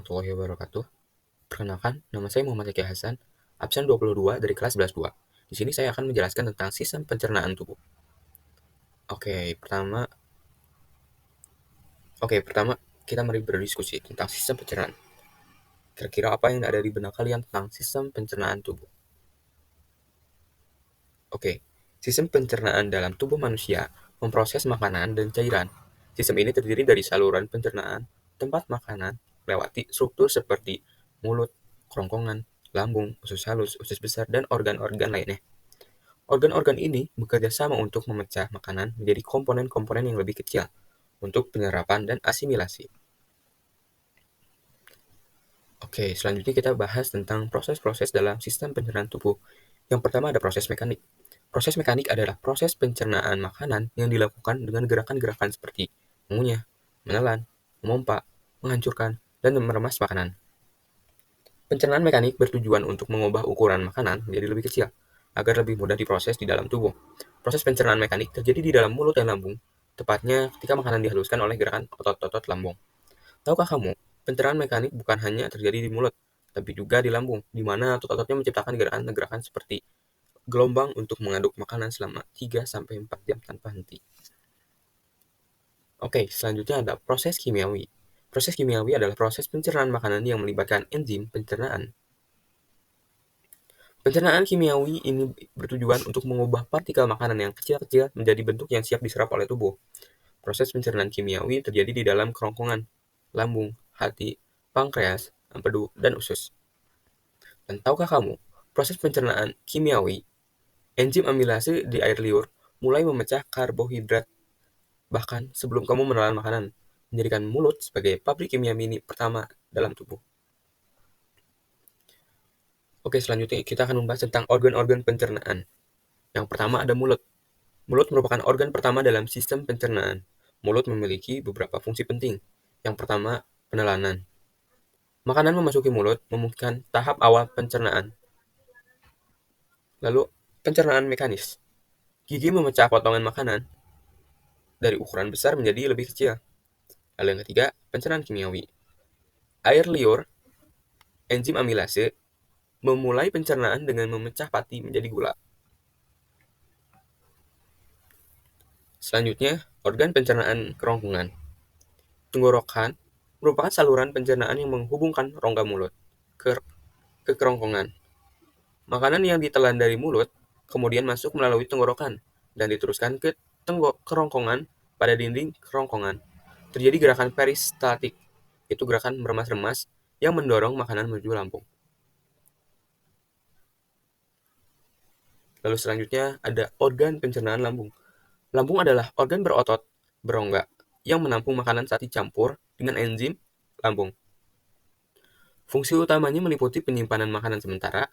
warahmatullahi wabarakatuh. Perkenalkan, nama saya Muhammad Zaki Hasan, absen 22 dari kelas 11-2. Di sini saya akan menjelaskan tentang sistem pencernaan tubuh. Oke, pertama kita mari berdiskusi tentang sistem pencernaan. Kira-kira apa yang ada di benak kalian tentang sistem pencernaan tubuh? Oke, sistem pencernaan dalam tubuh manusia memproses makanan dan cairan. Sistem ini terdiri dari saluran pencernaan, tempat makanan, melewati struktur seperti mulut, kerongkongan, lambung, usus halus, usus besar, dan organ-organ lainnya. Organ-organ ini bekerja sama untuk memecah makanan menjadi komponen-komponen yang lebih kecil untuk penyerapan dan asimilasi. Oke, selanjutnya kita bahas tentang proses-proses dalam sistem pencernaan tubuh. Yang pertama ada proses mekanik. Proses mekanik adalah proses pencernaan makanan yang dilakukan dengan gerakan-gerakan seperti mengunyah, menelan, memompa, menghancurkan, dan meremas makanan. Pencernaan mekanik bertujuan untuk mengubah ukuran makanan menjadi lebih kecil, agar lebih mudah diproses di dalam tubuh. Proses pencernaan mekanik terjadi di dalam mulut dan lambung, tepatnya ketika makanan dihaluskan oleh gerakan otot-otot lambung. Tahukah kamu, pencernaan mekanik bukan hanya terjadi di mulut, tapi juga di lambung, di mana otot-ototnya menciptakan gerakan-gerakan seperti gelombang untuk mengaduk makanan selama 3-4 jam tanpa henti. Oke, selanjutnya ada proses kimiawi. Proses kimiawi adalah proses pencernaan makanan yang melibatkan enzim pencernaan. Pencernaan kimiawi ini bertujuan untuk mengubah partikel makanan yang kecil-kecil menjadi bentuk yang siap diserap oleh tubuh. Proses pencernaan kimiawi terjadi di dalam kerongkongan, lambung, hati, pankreas, empedu, dan usus. Dan tahukah kamu, proses pencernaan kimiawi, enzim amilase di air liur mulai memecah karbohidrat bahkan sebelum kamu menelan makanan, menjadikan mulut sebagai pabrik kimia mini pertama dalam tubuh. Oke, selanjutnya kita akan membahas tentang organ-organ pencernaan. Yang pertama ada mulut. Mulut merupakan organ pertama dalam sistem pencernaan. Mulut memiliki beberapa fungsi penting. Yang pertama, penelanan. Makanan memasuki mulut memungkinkan tahap awal pencernaan. Lalu, pencernaan mekanis. Gigi memecah potongan makanan dari ukuran besar menjadi lebih kecil. Lalu yang ketiga, pencernaan kimiawi. Air liur, enzim amilase, memulai pencernaan dengan memecah pati menjadi gula. Selanjutnya, organ pencernaan kerongkongan. Tenggorokan merupakan saluran pencernaan yang menghubungkan rongga mulut ke kerongkongan. Makanan yang ditelan dari mulut kemudian masuk melalui tenggorokan dan diteruskan ke kerongkongan pada dinding kerongkongan. Terjadi gerakan peristaltik, itu gerakan meremas-remas yang mendorong makanan menuju lambung. Lalu selanjutnya ada organ pencernaan lambung. Lambung adalah organ berotot berongga yang menampung makanan saat dicampur dengan enzim lambung. Fungsi utamanya meliputi penyimpanan makanan sementara,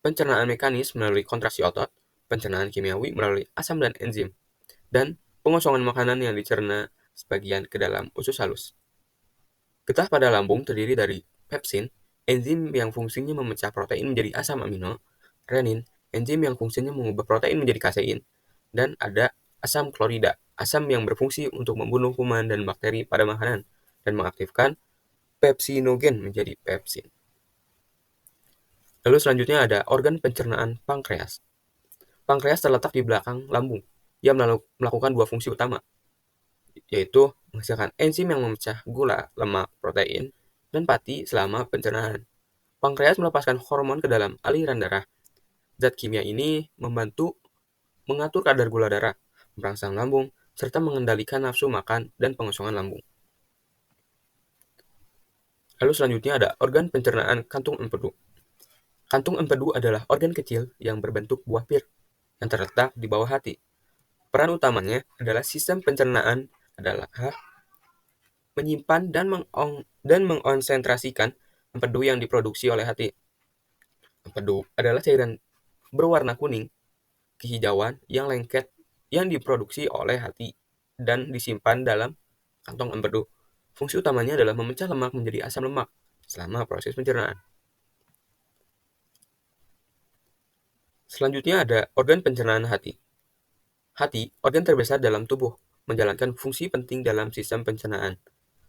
pencernaan mekanis melalui kontraksi otot, pencernaan kimiawi melalui asam dan enzim, dan pengosongan makanan yang dicerna sebagian ke dalam usus halus. Getah pada lambung terdiri dari pepsin, enzim yang fungsinya memecah protein menjadi asam amino, renin, enzim yang fungsinya mengubah protein menjadi kasein, dan ada asam klorida, asam yang berfungsi untuk membunuh kuman dan bakteri pada makanan dan mengaktifkan pepsinogen menjadi pepsin. Lalu selanjutnya ada organ pencernaan pankreas. Pankreas terletak di belakang lambung. Ia melakukan dua fungsi utama, yaitu menghasilkan enzim yang memecah gula, lemak, protein, dan pati selama pencernaan. Pankreas melepaskan hormon ke dalam aliran darah. Zat kimia ini membantu mengatur kadar gula darah, merangsang lambung, serta mengendalikan nafsu makan dan pengosongan lambung. Lalu selanjutnya ada organ pencernaan kantung empedu. Kantung empedu adalah organ kecil yang berbentuk buah pir yang terletak di bawah hati. Peran utamanya adalah sistem pencernaan adalah menyimpan dan mengonsentrasikan empedu yang diproduksi oleh hati. Empedu adalah cairan berwarna kuning kehijauan yang lengket yang diproduksi oleh hati dan disimpan dalam kantong empedu. Fungsi utamanya adalah memecah lemak menjadi asam lemak selama proses pencernaan. Selanjutnya ada organ pencernaan hati. Hati, organ terbesar dalam tubuh, menjalankan fungsi penting dalam sistem pencernaan.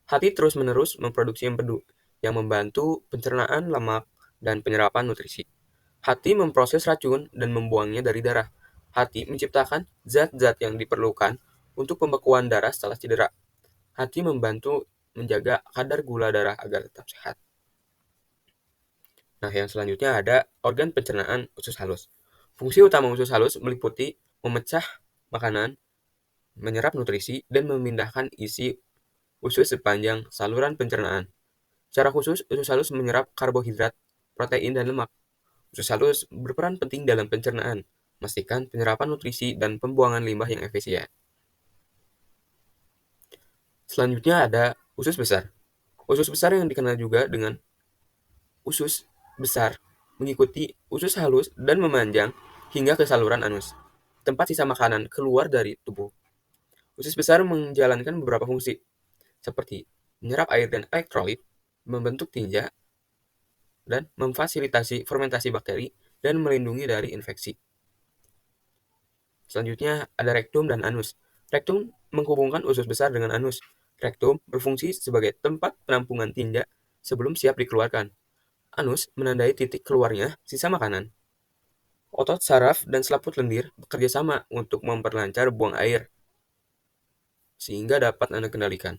Hati terus-menerus memproduksi empedu yang membantu pencernaan lemak dan penyerapan nutrisi. Hati memproses racun dan membuangnya dari darah. Hati menciptakan zat-zat yang diperlukan untuk pembekuan darah setelah cedera. Hati membantu menjaga kadar gula darah agar tetap sehat. Nah, yang selanjutnya ada organ pencernaan usus halus. Fungsi utama usus halus meliputi memecah makanan, menyerap nutrisi, dan memindahkan isi usus sepanjang saluran pencernaan. Secara khusus, usus halus menyerap karbohidrat, protein, dan lemak. Usus halus berperan penting dalam pencernaan, memastikan penyerapan nutrisi dan pembuangan limbah yang efisien. Selanjutnya ada usus besar. Usus besar yang dikenal juga dengan usus besar mengikuti usus halus dan memanjang hingga ke saluran anus, tempat sisa makanan keluar dari tubuh. Usus besar menjalankan beberapa fungsi, seperti menyerap air dan elektrolit, membentuk tinja, dan memfasilitasi fermentasi bakteri, dan melindungi dari infeksi. Selanjutnya ada rektum dan anus. Rektum menghubungkan usus besar dengan anus. Rektum berfungsi sebagai tempat penampungan tinja sebelum siap dikeluarkan. Anus menandai titik keluarnya sisa makanan. Otot saraf dan selaput lendir bekerja sama untuk memperlancar buang air, sehingga dapat Anda kendalikan.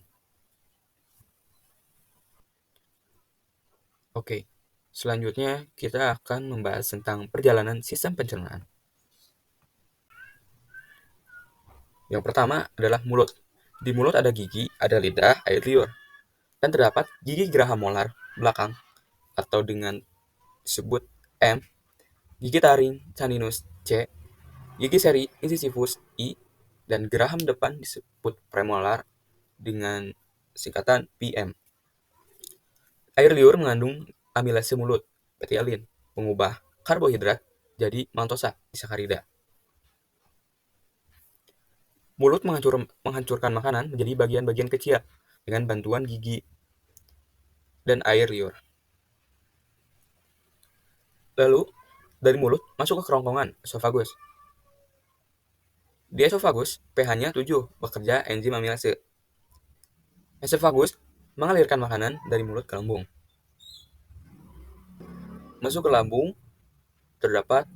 Oke, selanjutnya kita akan membahas tentang perjalanan sistem pencernaan. Yang pertama adalah mulut. Di mulut ada gigi, ada lidah, air liur. Dan terdapat gigi geraham molar belakang atau dengan disebut M, gigi taring caninus C, gigi seri incisivus I, dan geraham depan disebut premolar dengan singkatan PM. Air liur mengandung amilase mulut, betialin, mengubah karbohidrat jadi maltosa disakarida. Mulut menghancurkan makanan menjadi bagian-bagian kecil dengan bantuan gigi dan air liur. Lalu, dari mulut masuk ke kerongkongan, esofagus. Di esofagus, pH-nya 7, bekerja enzim amilase. Esofagus mengalirkan makanan dari mulut ke lambung. Masuk ke lambung, terdapat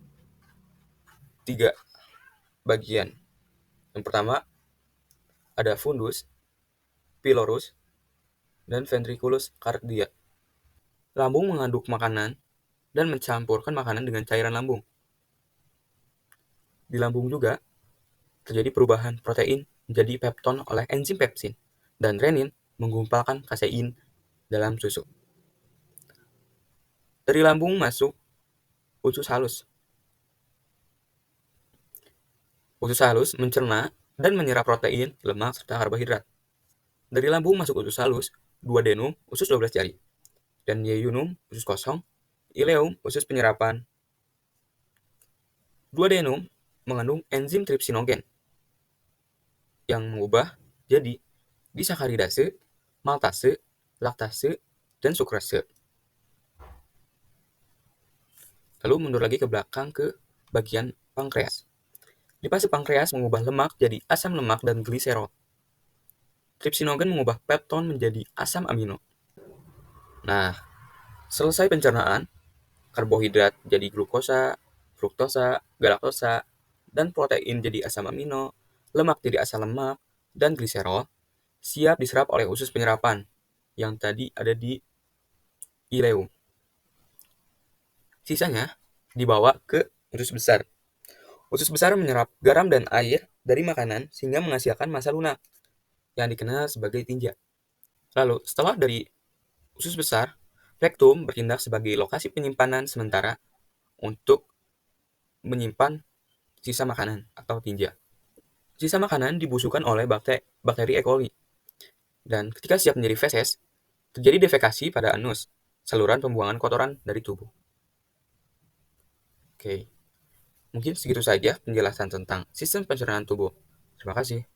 3 bagian. Yang pertama, ada fundus, pylorus, dan ventriculus cardia. Lambung mengaduk makanan dan mencampurkan makanan dengan cairan lambung. Di lambung juga terjadi perubahan protein menjadi pepton oleh enzim pepsin, dan renin menggumpalkan kasein dalam susu. Dari lambung masuk usus halus. Usus halus mencerna dan menyerap protein, lemak, serta karbohidrat. Dari lambung masuk usus halus, duodenum, usus 12 jari, dan yeyunum, usus kosong, ileum, usus penyerapan. Duodenum mengandung enzim tripsinogen yang mengubah jadi disakaridase, maltase, laktase, dan sukrase. Lalu mundur lagi ke belakang ke bagian pankreas. Lipase pankreas mengubah lemak jadi asam lemak dan gliserol. Tripsinogen mengubah pepton menjadi asam amino. Nah, selesai pencernaan, karbohidrat jadi glukosa, fruktosa, galaktosa, dan protein jadi asam amino, lemak jadi asam lemak, dan gliserol, siap diserap oleh usus penyerapan yang tadi ada di ileum. Sisanya dibawa ke usus besar. Usus besar menyerap garam dan air dari makanan sehingga menghasilkan massa lunak yang dikenal sebagai tinja. Lalu, setelah dari usus besar, rektum bertindak sebagai lokasi penyimpanan sementara untuk menyimpan sisa makanan atau tinja. Sisa makanan dibusukkan oleh bakteri E. coli. Dan ketika siap menjadi feses, terjadi defekasi pada anus, saluran pembuangan kotoran dari tubuh. Oke, mungkin segitu saja penjelasan tentang sistem pencernaan tubuh. Terima kasih.